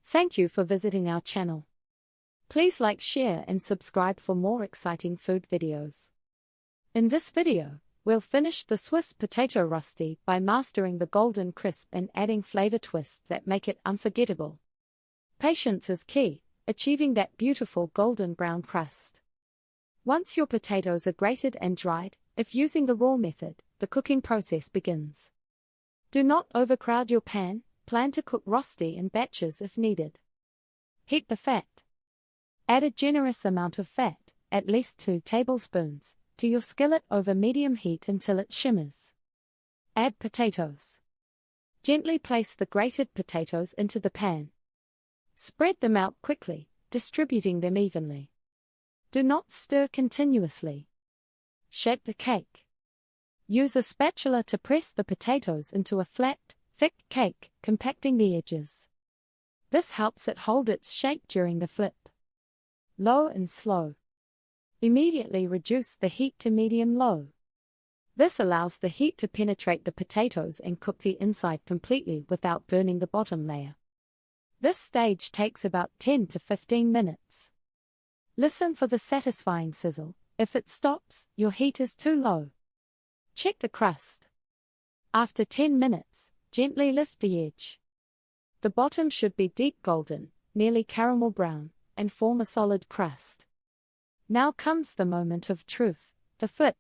Thank you for visiting our channel. Please like, share and subscribe for more exciting food videos. In this video, we'll finish the Swiss potato rösti by mastering the golden crisp and adding flavor twists that make it unforgettable. Patience is key, achieving that beautiful golden brown crust. Once your potatoes are grated and dried, if using the raw method, the cooking process begins. Do not overcrowd your pan. Plan to cook rösti in batches if needed. Heat the fat. Add a generous amount of fat, at least 2 tablespoons, to your skillet over medium heat until it shimmers. Add potatoes. Gently place the grated potatoes into the pan. Spread them out quickly, distributing them evenly. Do not stir continuously. Shape the cake. Use a spatula to press the potatoes into a flat, thick cake, compacting the edges. This helps it hold its shape during the flip. Low and slow. Immediately reduce the heat to medium-low. This allows the heat to penetrate the potatoes and cook the inside completely without burning the bottom layer. This stage takes about 10 to 15 minutes. Listen for the satisfying sizzle. If it stops, your heat is too low. Check the crust. After 10 minutes, gently lift the edge. The bottom should be deep golden, nearly caramel brown, and form a solid crust. Now comes the moment of truth, the flip.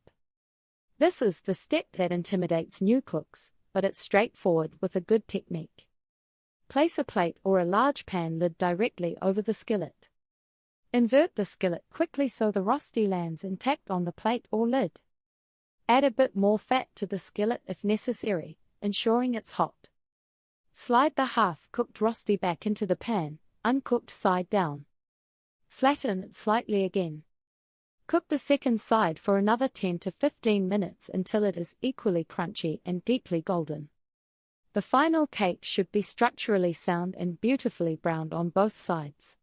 This is the step that intimidates new cooks, but it's straightforward with a good technique. Place a plate or a large pan lid directly over the skillet. Invert the skillet quickly so the rösti lands intact on the plate or lid. Add a bit more fat to the skillet if necessary, ensuring it's hot. Slide the half-cooked rösti back into the pan, uncooked side down. Flatten it slightly again. Cook the second side for another 10 to 15 minutes until it is equally crunchy and deeply golden. The final cake should be structurally sound and beautifully browned on both sides.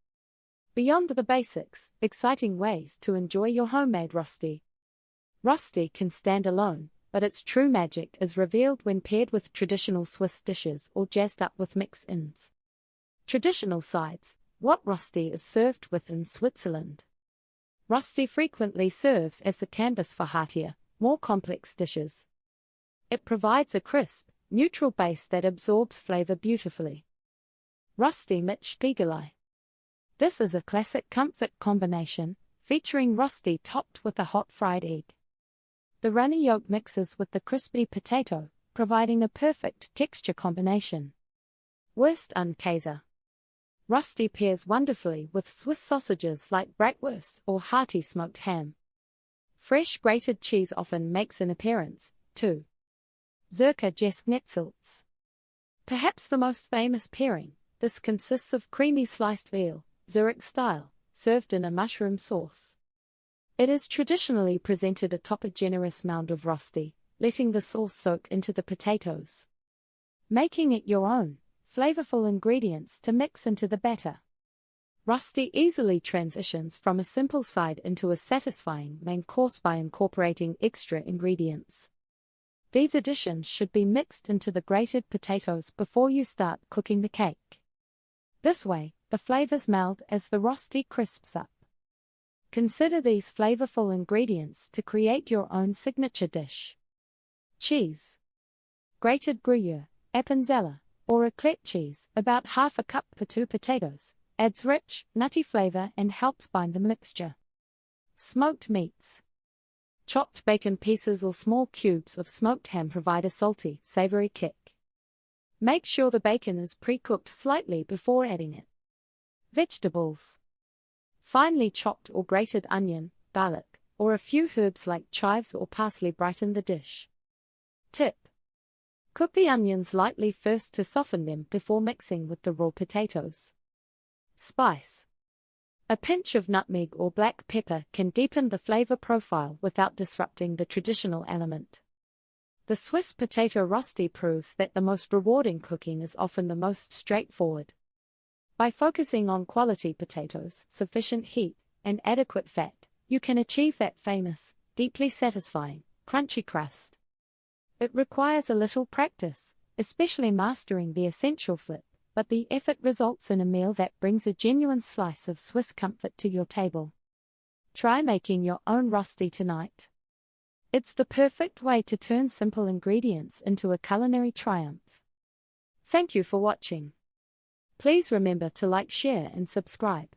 Beyond the basics, exciting ways to enjoy your homemade rösti. Rösti can stand alone, but its true magic is revealed when paired with traditional Swiss dishes or jazzed up with mix-ins. Traditional sides. What rösti is served with in Switzerland? Rösti frequently serves as the canvas for heartier, more complex dishes. It provides a crisp, neutral base that absorbs flavor beautifully. Rösti mit Spiegelei. This is a classic comfort combination, featuring rösti topped with a hot fried egg. The runny yolk mixes with the crispy potato, providing a perfect texture combination. Wurst und Käse. Rösti pairs wonderfully with Swiss sausages like bratwurst or hearty smoked ham. Fresh grated cheese often makes an appearance, too. Zürcher Geschnitzels. Perhaps the most famous pairing, this consists of creamy sliced veal, Zurich style, served in a mushroom sauce. It is traditionally presented atop a generous mound of rösti, letting the sauce soak into the potatoes. Making it your own, flavorful ingredients to mix into the batter. Rösti easily transitions from a simple side into a satisfying main course by incorporating extra ingredients. These additions should be mixed into the grated potatoes before you start cooking the cake. This way, the flavors meld as the rösti crisps up. Consider these flavorful ingredients to create your own signature dish. Cheese. Grated Gruyere, Appenzeller, or raclette cheese, about half a cup per 2 potatoes, adds rich, nutty flavor and helps bind the mixture. Smoked meats. Chopped bacon pieces or small cubes of smoked ham provide a salty, savory kick. Make sure the bacon is pre-cooked slightly before adding it. Vegetables. Finely chopped or grated onion, garlic, or a few herbs like chives or parsley brighten the dish. Tip. Cook the onions lightly first to soften them before mixing with the raw potatoes. Spice. A pinch of nutmeg or black pepper can deepen the flavor profile without disrupting the traditional element. The Swiss potato rösti proves that the most rewarding cooking is often the most straightforward. By focusing on quality potatoes, sufficient heat, and adequate fat, you can achieve that famous, deeply satisfying, crunchy crust. It requires a little practice, especially mastering the essential flip, but the effort results in a meal that brings a genuine slice of Swiss comfort to your table. Try making your own Rösti tonight. It's the perfect way to turn simple ingredients into a culinary triumph. Thank you for watching. Please remember to like, share and subscribe.